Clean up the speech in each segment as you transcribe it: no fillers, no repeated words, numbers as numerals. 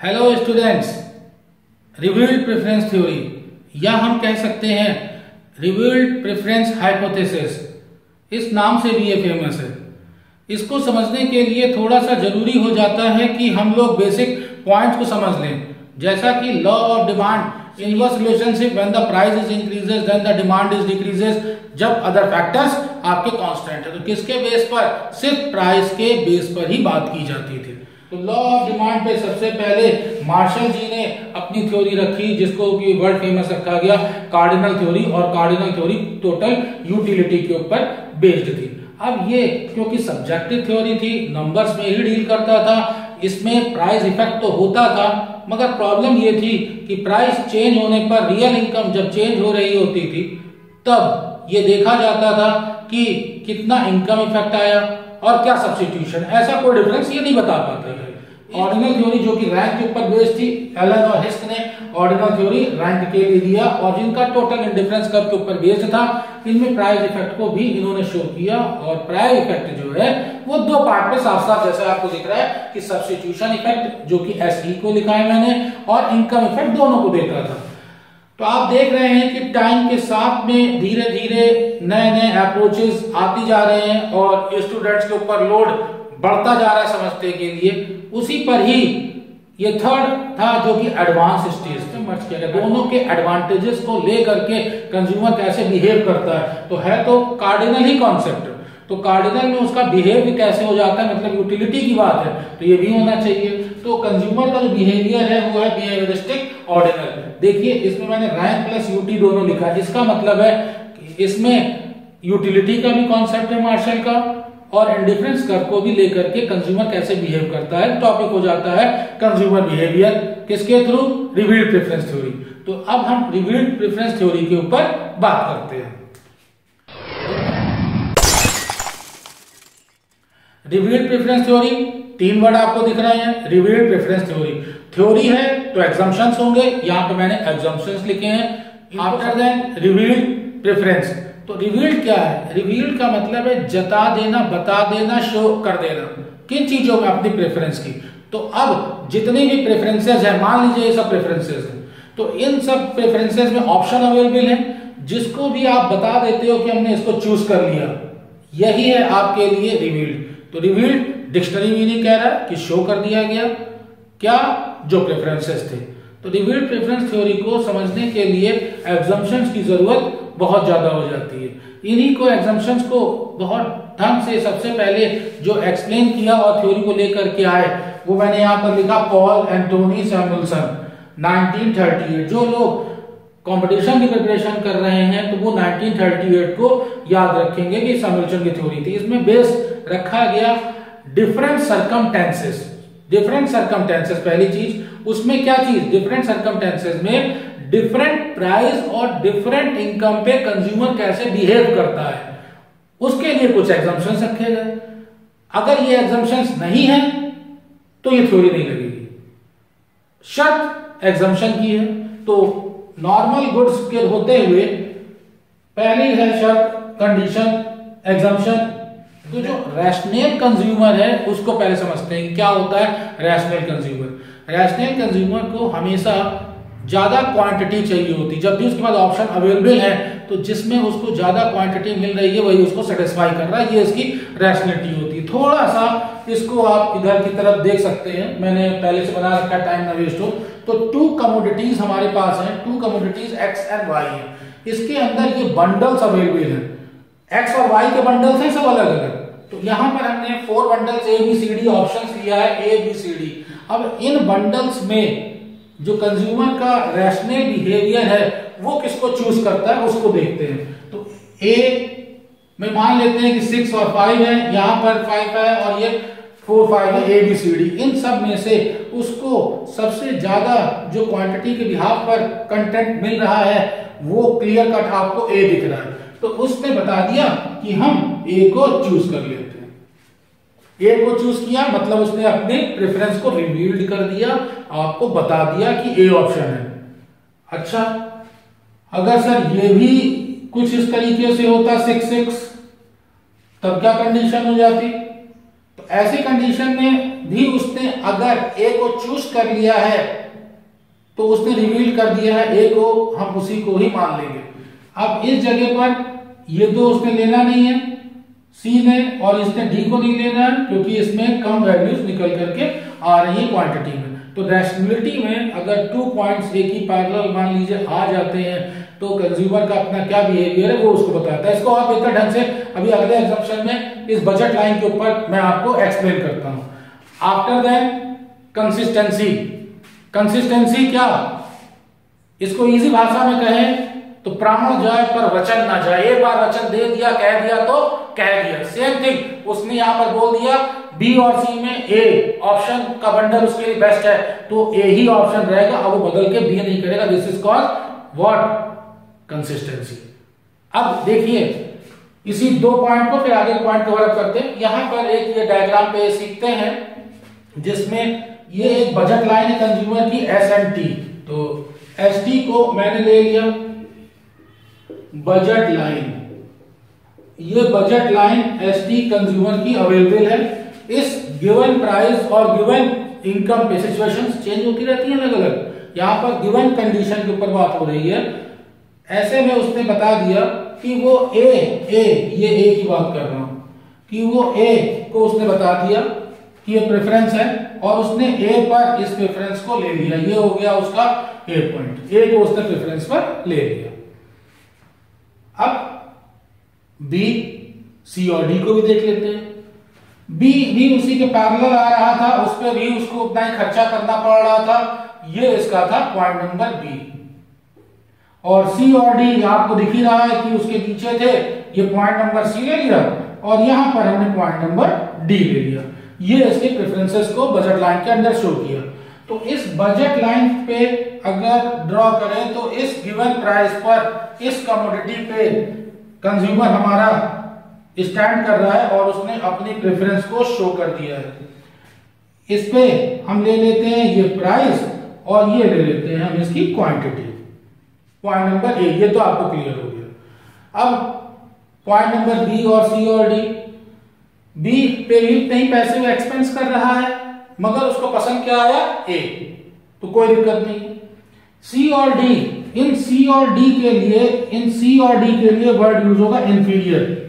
Hello students, revealed preference theory या हम कह सकते हैं रिवील्ड प्रेफरेंस हाइपोथेसिस, इस नाम से भी ये फेमस है। इसको समझने के लिए थोड़ा सा जरूरी हो जाता है कि हम लोग बेसिक पॉइंट्स को समझ लें, जैसा कि law of demand, inverse relationship, when the price is increases then the demand is decreases, जब अदर फैक्टर्स आपके कांस्टेंट है। तो किसके बेस पर? सिर्फ प्राइस के बेस पर ही बात की जाती थी। तो लॉ ऑफ डिमांड पे सबसे पहले मार्शल जी ने अपनी थ्योरी रखी, जिसको कि वर्ल्ड फेमस रखा गया कार्डिनल थ्योरी, और कार्डिनल थ्योरी टोटल यूटिलिटी के ऊपर बेस्ड थी। अब ये क्योंकि सब्जेक्टिव थ्योरी थी, नंबर्स में ही डील करता था, इसमें प्राइस इफेक्ट तो होता था, मगर प्रॉब्लम ये थी कि प्राइस चेंज होने पर रियल इनकम जब चेंज हो रही होती थी तब ये देखा जाता था कि कितना इनकम इफेक्ट आया और क्या सब्स्टिट्यूशन, ऐसा कोई डिफरेंस ये नहीं बता पाता है। ऑर्डिनल थ्योरी जो कि रैंक के ऊपर बेस्ड थी, एलन और हिस्क ने ऑर्डिनल थ्योरी रैंक के लिए दिया, और जिनका टोटल इंडिफरेंस कर्व के ऊपर बेस्ड था, इनमें प्राइस इफेक्ट को भी इन्होंने शो किया। और प्राइस इफेक्ट जो है वो दो पार्ट में साफ साफ जैसे आपको दिख रहा है कि सब्स्टिट्यूशन इफेक्ट जो कि एसई को लिखा है मैंने, और इनकम इफेक्ट दोनों को देखा था। तो आप देख रहे हैं कि टाइम के साथ में धीरे धीरे नए नए अप्रोचेस आती जा रहे हैं और स्टूडेंट्स के ऊपर लोड बढ़ता जा रहा है समझने के लिए। उसी पर ही ये थर्ड था जो कि एडवांस स्टेज में मर्ज किया गया, दोनों के एडवांटेजेस को लेकर के कंज्यूमर कैसे बिहेव करता है। तो है तो कार्डिनल ही कॉन्सेप्ट, तो कार्डिनल में उसका बिहेव भी कैसे हो जाता है, मतलब यूटिलिटी की बात है तो ये भी होना चाहिए। तो कंज्यूमर का जो बिहेवियर है वो है बिहेवियरिस्टिक ऑर्डिनल। देखिए इसमें मैंने रैंक प्लस यूटी दोनों लिखा है, इसका मतलब है कि इसमें यूटिलिटी का भी कॉन्सेप्ट है मार्शल का, और इंडिफरेंस कर्व को भी लेकर के कंज्यूमर कैसे बिहेव करता है। टॉपिक हो जाता है कंज्यूमर बिहेवियर, किसके थ्रू? Revealed preference theory. तो अब हम रिवील्ड प्रेफरेंस थ्योरी के ऊपर बात करते हैं। रिवील्ड प्रेफरेंस थ्योरी, तीन वर्ड आपको दिख रहे हैं। रिवील्ड प्रेफरेंस थ्योरी, थ्योरी है तो एग्जम्पशंस होंगे, यहां पे मैंने एग्जम्पशंस लिखे हैं। आफ्टर देन रिवील्ड प्रेफरेंस, तो रिवील्ड क्या है? रिवील्ड का मतलब है जता देना, बता देना, शो कर देना किन चीजों में अपनी प्रेफरेंस की। तो अब जितनी भी प्रेफरेंसेस है, मान लीजिए ये सब प्रेफरेंसेस हैं, तो इन सब प्रेफरेंसेस में ऑप्शन अवेलेबल है, जिसको भी आप बता देते हो कि हमने इसको चूज कर लिया, यही है आपके लिए रिवील्ड। तो रिवील्ड डिक्शनरी मीनिंग कह रहा है कि शो कर दिया गया क्या, जो प्रेफरेंसेस थे। तो रिवील्ड प्रेफरेंस थ्योरी को समझने के लिए एग्जम्पशंस की जरूरत बहुत ज्यादा हो जाती है। इन्हीं को एग्जम्पशंस को बहुत ढंग से सबसे पहले जो एक्सप्लेन किया और थ्योरी को लेकर के आए वो मैंने यहां पर लिखा, पॉल एंटोनी सैमुअल्सन 1938। जो लोग कंपटीशन की प्रिपरेशन कर रहे हैं तो वो 1938 को याद रखेंगे कि सैमुअल्सन की थ्योरी थी। इसमें बेस रखा गया डिफरेंट सर्कमटेंसेस। डिफरेंट सर्कमटेंसेस पहली चीज, उसमें क्या चीज? डिफरेंट सर्कमटेंसेस में डिफरेंट प्राइस और डिफरेंट इनकम पे कंज्यूमर कैसे बिहेव करता है, उसके लिए कुछ एग्जम्पशंस रखे गए। अगर ये एग्जम्पशंस नहीं है तो ये थ्योरी नहीं लगेगी। शर्त एग्जम्पशन की है, तो नॉर्मल गुड्स के होते हुए पहली है शर्त, कंडीशन, एग्जम्पशन। तो जो रैशनल कंज्यूमर है उसको पहले समझते हैं क्या होता है रैशनल कंज्यूमर। रैशनल कंज्यूमर को हमेशा ज्यादा क्वांटिटी चाहिए होती, जब भी उसके पास ऑप्शन अवेलेबल है तो जिसमें उसको ज्यादा क्वांटिटी मिल रही है वही उसको सेटिस्फाई कर रहा है, ये इसकी रैशनलिटी होती है। थोड़ा सा इसको आप इधर की तरफ देख सकते हैं, मैंने पहले से बना रखा है, टाइम ना वेस्ट हो। तो टू कमोडिटीज हमारे पास हैं, two commodities X and Y है, इसके अंदर ये बंडल्स अवेलेबल हैं, एक्स और वाई के बंडल्स हैं सब अलग अलग। तो यहां पर हमने 4 बंडल्स ABCD ऑप्शंस लिया है, ABCD। अब इन बंडल्स में जो कंज्यूमर का रैशनल बिहेवियर है वो किसको चूज करता है उसको देखते हैं। तो ए में मान लेते हैं कि 6 और 5 है, यहां पर 5 है और ये 4 5 है, ABCD। इन सब में से उसको सबसे ज्यादा जो क्वांटिटी के बिहाफ पर कंटेंट मिल रहा है वो क्लियर कट आपको ए दिख रहा है, तो उसने बता दिया कि हम ए को चूज कर लेते हैं। ए को चूज किया मतलब उसने अपने प्रेफरेंस को रिवील्ड कर दिया, आपको बता दिया कि ए ऑप्शन है। अच्छा, अगर सर ये भी कुछ इस तरीके से होता 6 6, तब क्या कंडीशन हो जाती? तो तो ऐसी कंडीशन में भी उसने अगर ए को चूज कर लिया है तो उसने रिवील कर दिया है ए को, हम उसी को ही मान लेंगे। अब इस जगह पर ये दो उसने लेना नहीं है सी ने, और इसने डी को नहीं लेना है क्योंकि इसमें कम वैल्यूज निकल करके आ रही है क्वांटिटी में। तो रैशनैलिटी में अगर 2 पॉइंट्स एक ही पैरेलल मान लीजिए आ जाते हैं तो कंज्यूमर का अपना क्या बिहेवियर है वो उसको बताता है। इसको और बेहतर ढंग से अभी अगले एग्जाम्पशन में इस बजट लाइन के ऊपर मैं आपको एक्सप्लेन करता हूं। After that consistency. कंसिस्टेंसी क्या, इसको इजी भाषा में कहें तो प्राण जाए पर वचन ना जाए। एक बार वचन दे दिया, कह दिया तो कह दिया। सेम थिंग उसने यहां पर बोल दिया बी और सी में ए ऑप्शन का बंडल उसके लिए बेस्ट है तो ए ही ऑप्शन रहेगा, अब वो बदल के बी नहीं करेगा। This is called what, consistency. अब देखिए इसी 2 पॉइंट को फिर आगे पॉइंट कवर अप करते हैं। यहां पर एक ये डायग्राम पे सीखते हैं जिसमें ये एक बजट लाइन है कंज्यूमर की एस एंड टी। तो एस टी को मैंने ले लिया बजट लाइन, ये budget line S T consumer की अवेलेबल है। इस गिवन प्राइस और गिवन इनकम पे सिचुएशंस चेंज होती रहती हैं अलग अलग, यहां पर गिवन कंडीशन के ऊपर बात हो रही है। ऐसे में उसने बता दिया कि वो ए ये ए की बात कर रहा हूं कि वो ए को उसने बता दिया कि ये प्रेफरेंस है और उसने ए पर इस प्रेफरेंस को ले लिया। ये हो गया उसका ए पॉइंट, ए को उसने प्रेफरेंस पर ले लिया। अब बी, सी और डी को भी देख लेते हैं। बी भी उसी के पैरेलल आ रहा था, उस पर भी उसको उतना ही खर्चा करना पड़ रहा था। ये इसका था पॉइंट नंबर बी। और सी और डी आपको दिख ही रहा है कि उसके पीछे थे, ये पॉइंट नंबर सी ले लिया और यहां पर हमने पॉइंट नंबर डी ले लिया। ये इसके प्रेफरेंसेस को बजट लाइन के अंदर शो किया। तो इस बजट लाइन पे अगर ड्रॉ करें तो इस गिवन प्राइस पर इस कमोडिटी पे कंज्यूमर हमारा स्टैंड कर रहा है और उसने अपनी प्रेफरेंस को शो कर दिया है। इस पे हम ले लेते हैं ये प्राइस और ये ले लेते हैं हम इसकी क्वांटिटी, पॉइंट नंबर ए। ये तो आपको क्लियर हो गया। अब पॉइंट नंबर बी और सी और डी, बी पे भी नहीं पैसे में एक्सपेंस कर रहा है मगर उसको पसंद क्या आया ए, तो कोई दिक्कत नहीं। सी और डी, इन सी और डी के लिए, इन सी और डी के लिए वर्ड यूज होगा इंफीरियर।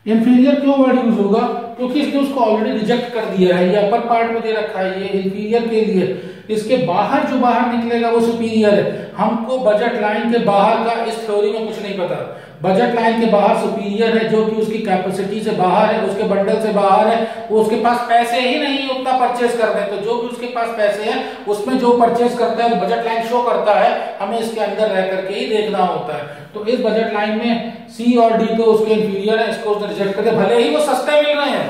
इंफीरियर क्यों वर्ड यूज होगा, क्योंकि इसने उसको ऑलरेडी रिजेक्ट कर दिया है। ये अपर पार्ट में दे रखा है, ये इंफीरियर के लिए। इसके बाहर जो बाहर निकलेगा वो सुपीरियर है। हमको बजट लाइन के बाहर का इस थ्योरी में कुछ नहीं पता। बजट लाइन के बाहर सुपीरियर है जो कि उसकी कैपेसिटी से बाहर है, उसके बंडल से बाहर है, वो उसके पास पैसे ही नहीं उतना परचेज कर रहे। तो जो भी उसके पास पैसे हैं उसमें जो परचेज करता है वो बजट लाइन शो करता है, हमें इसके अंदर रह करके ही देखना होता है। तो इस बजट लाइन में सी और डी तो उसके इंफीरियर है, इसको उसने रिजेक्ट कर दिया। भले ही वो सस्ते मिल रहे हैं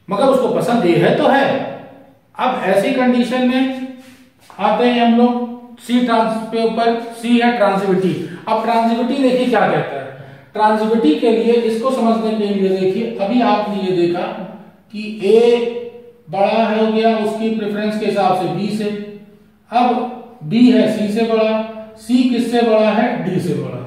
मगर उसको पसंद ये है तो है। अब ऐसी कंडीशन में आते हैं हम लोग सी ट्रांस पे ऊपर, सी है ट्रांसिविटी। अब ट्रांसिविटी देखिए क्या कहता है। ट्रांसिविटी के लिए इसको समझने के लिए देखिए, अभी आपने ये देखा कि ए बड़ा है हो गया उसकी प्रेफरेंस के हिसाब से बी से, अब बी है सी से बड़ा, सी किससे बड़ा है, डी से बड़ा।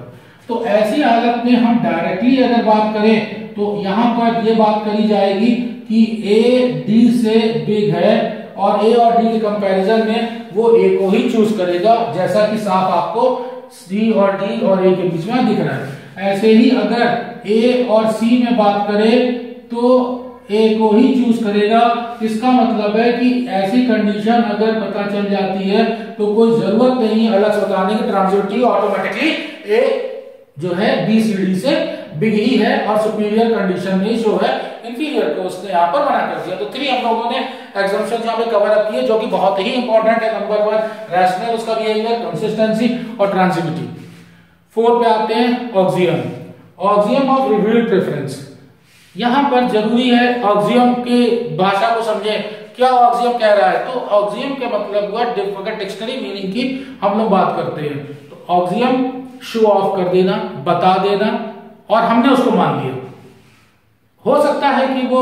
तो ऐसी हालत में हम डायरेक्टली अगर बात करें तो यहां पर ये बात करी जाएगी कि ए डी से बिग है और ए और डी के कंपैरिजन में वो ए को ही चूज करेगा, जैसा कि साफ आपको सी और डी और ए के बीच में दिख रहा है। ऐसे ही अगर ए और सी में बात करें तो ए को ही चूज करेगा। इसका मतलब है कि ऐसी कंडीशन अगर पता चल जाती है तो कोई जरूरत नहीं अलग से बताने की, ट्रांसिविटी ऑटोमेटिकली ए जो है बी सी डी से बिग ही है और सुपीरियर कंडीशन में जो है इंफीरियर को उसने यहाँ पर मना कर दिया। तो 3 हम लोगों ने एग्जाम्पशन यहाँ पे कवर अप किए जो कि बहुत ही इंपॉर्टेंट है। नंबर 1 रैशनल, उसका बिहेवियर, कंसिस्टेंसी और ट्रांसिविटी। 4 पे आते हैं ऑक्सियम, ऑक्सियम ऑफ रिवील्ड प्रेफरेंस। यहां पर जरूरी है ऑक्सियम की भाषा को समझें, क्या ऑक्सियम कह रहा है। तो ऑक्सियम के मतलब हुआ डिक्शनरी मीनिंग की हम लोग बात करते हैं। तो ऑक्सियम शो ऑफ कर देना, बता देना और हमने उसको मान लिया। हो सकता है कि वो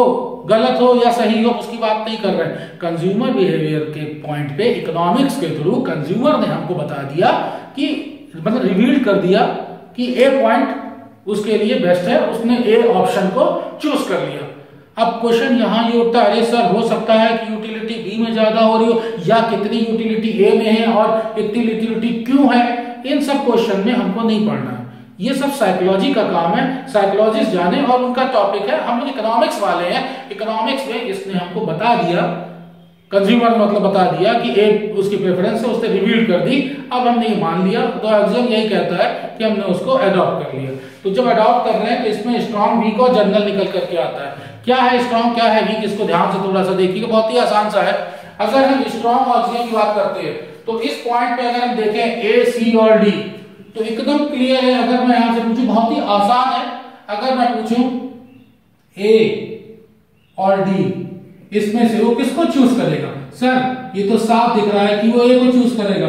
गलत हो या सही हो, उसकी बात नहीं कर रहे हैं। कंज्यूमर बिहेवियर के पॉइंट पे इकोनॉमिक्स के थ्रू कंज्यूमर ने हमको बता दिया कि मतलब रिवील कर दिया कि ए पॉइंट उसके लिए बेस्ट है, उसने ए ऑप्शन को चूज कर लिया। अब क्वेश्चन यहाँ ये उठता है, अरे सर हो सकता है कि यूटिलिटी बी में ज्यादा हो रही हो, या कितनी यूटिलिटी ए में है और इतनी यूटिलिटी क्यों है, इन सब क्वेश्चन में हमको नहीं पढ़ना है। ये सब साइकोलॉजी का काम है, साइकोलॉजिस्ट जाने, और उनका टॉपिक है। हम लोग इकोनॉमिक्स वाले हैं, इकोनॉमिक्स में इसने हमको बता दिया, कंज्यूमर मतलब बता दिया कि ए उसकी प्रेफरेंस है, उसने रिवील कर दी, अब हमने ये मान लिया, तो एग्जाम यही कहता है कि हमने उसको अडॉप्ट कर लिया। तो जब अडॉप्ट कर रहे हैं तो इसमें स्ट्रॉन्ग, वीक और जनरल निकल करके आता है। क्या है स्ट्रॉन्ग, क्या है वीक, इसको ध्यान से थोड़ा सा देखिएगा, बहुत ही आसान सा है। अगर हम स्ट्रॉन्ग ऑक्सीजन की बात करते हैं तो इस पॉइंट पे अगर हम देखें ए, सी और डी, तो एकदम क्लियर है। अगर मैं यहां से पूछूं, बहुत ही आसान है, अगर मैं पूछूं ए और डी, इसमें से वो किसको चूज करेगा? सर ये तो साफ दिख रहा है कि वो ए को चूज करेगा।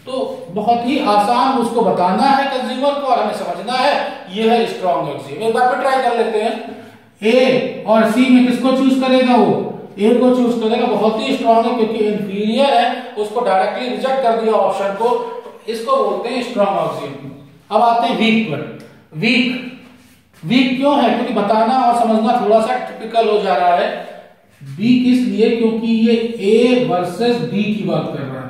तो बहुत ही आसान उसको बताना है कंज्यूमर को, और हमें समझना है ये है स्ट्रॉन्ग ऑक्सीजन। एक बार फिर ट्राई कर लेते हैं, ए और सी में किसको चूज करेगा? वो ए को चूज करेगा। बहुत ही स्ट्रॉन्ग है क्योंकि इंफीरियर है, उसको डायरेक्टली रिजेक्ट कर दिया ऑप्शन को, तो इसको बोलते हैं स्ट्रॉन्ग ऑक्सीजन। अब आते हैं वीक पर। वीक क्यों है? क्योंकि बताना और समझना थोड़ा सा टिपिकल हो जा रहा है। वीक इसलिए क्योंकि ये ए वर्सेस बी की बात कर रहा है।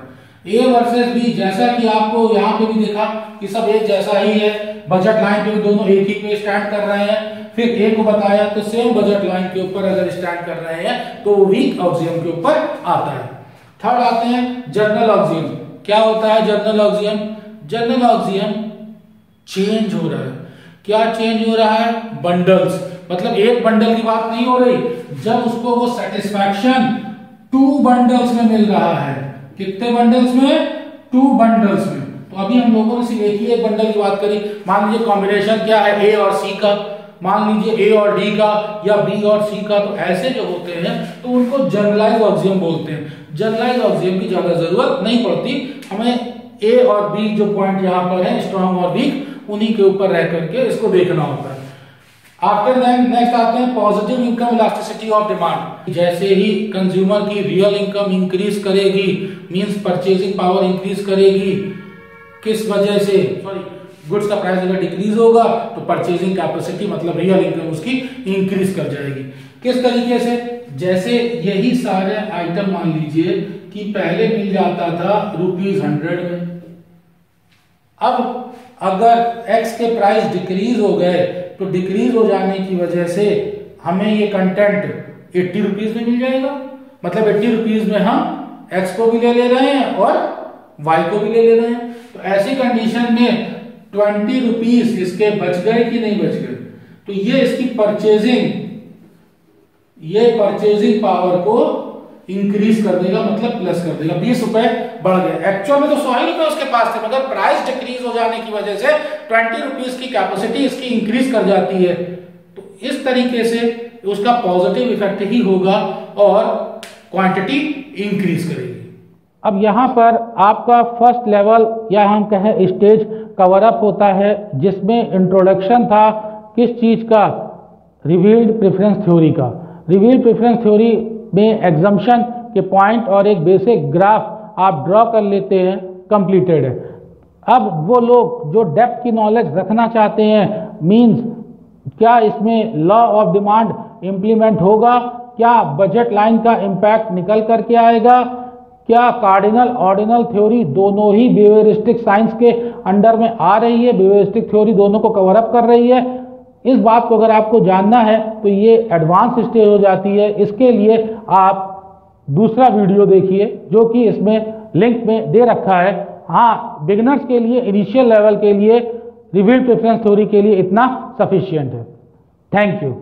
ए वर्सेस बी, जैसा कि आपको यहाँ पे भी देखा कि सब एक जैसा ही है, बजट लाइन पे भी दोनों एक ही पे स्टैंड कर रहे हैं। फिर ए को बताया तो सेम बजट लाइन के ऊपर अगर स्टैंड कर रहे हैं तो वो वीक ऑक्सीजन के ऊपर आता है। थर्ड आते हैं जनरल ऑक्सीजन। क्या होता है general oxygen? General oxygen change हो रहा है। क्या चेंज हो रहा है? बंडल्स, मतलब एक बंडल की बात नहीं हो रही, जब उसको वो सेटिस्फैक्शन 2 बंडल्स में मिल रहा है। कितने बंडल्स में? 2 बंडल्स में। तो अभी हम लोगों ने सिर्फ एक ही एक बंडल की बात करी। मान लीजिए कॉम्बिनेशन क्या है, ए और सी का, मान लीजिए ए और डी का या बी और सी का, तो ऐसे जो होते हैं तो उनको जनरलाइज ऑक्सीजन बोलते हैं। जनरलाइज ऑक्सीजन की ज्यादा जरूरत नहीं पड़ती हमें, ए और बी जो पॉइंट यहाँ पर है स्ट्रॉन्ग और वीक, उन्हीं के ऊपर रह करके इसको देखना होता है। आफ्टर दैट नेक्स्ट आते हैं positive income elasticity of demand. जैसे ही कंज्यूमर की रियल इनकम इंक्रीज करेगी, मींस परचेजिंग पावर इंक्रीज करेगी, किस वजह से? सॉरी, गुड्स का प्राइस अगर डिक्रीज होगा तो परचेजिंग कैपेसिटी मतलब रियल इनकम उसकी इंक्रीज कर जाएगी। किस तरीके से? जैसे यही सारे आइटम मान लीजिए कि पहले मिल जाता था ₹100 में, अब अगर एक्स के प्राइस डिक्रीज हो गए तो डिक्रीज हो जाने की वजह से हमें ये कंटेंट 80 रुपीज में मिल जाएगा। मतलब 80 रुपीज में हम एक्स को भी ले रहे हैं और वाई को भी ले रहे हैं। तो ऐसी कंडीशन में 20 रुपीज इसके बच गए कि नहीं बच गए? तो ये इसकी परचेजिंग पावर को इंक्रीज कर देगा, मतलब प्लस कर देगा। 20 रुपए बढ़ गए, एक्चुअल में तो 100 ही रुपए उसके पास थे, मगर प्राइस डिक्रीज हो जाने की वजह से 20 रुपीज की कैपेसिटी इसकी इंक्रीज कर जाती है। तो इस तरीके से उसका पॉजिटिव इफेक्ट ही होगा और क्वांटिटी इंक्रीज करेगी। अब यहाँ पर आपका फर्स्ट लेवल या हम कहें स्टेज कवर अप होता है, जिसमें इंट्रोडक्शन था किस चीज का? रिवील्ड प्रेफरेंस थ्योरी का। रिवील्ड प्रेफरेंस थ्योरी में एग्जम्पशन के पॉइंट और एक बेसिक ग्राफ आप ड्रॉ कर लेते हैं, कंप्लीटेड है। अब वो लोग जो डेप्थ की नॉलेज रखना चाहते हैं, मींस क्या इसमें लॉ ऑफ डिमांड इंप्लीमेंट होगा, क्या बजट लाइन का इम्पैक्ट निकल करके आएगा, क्या कार्डिनल ऑर्डिनल थ्योरी दोनों ही बिहेवियरिस्टिक साइंस के अंडर में आ रही है, बिहेवियरिस्टिक थ्योरी दोनों को कवर अप कर रही है। इस बात को अगर आपको जानना है तो ये एडवांस स्टेज हो जाती है। इसके लिए आप दूसरा वीडियो देखिए जो कि इसमें लिंक में दे रखा है। हाँ, बिगिनर्स के लिए, इनिशियल लेवल के लिए रिवील्ड प्रेफरेंस थ्योरी के लिए इतना सफिशिएंट है। Thank you.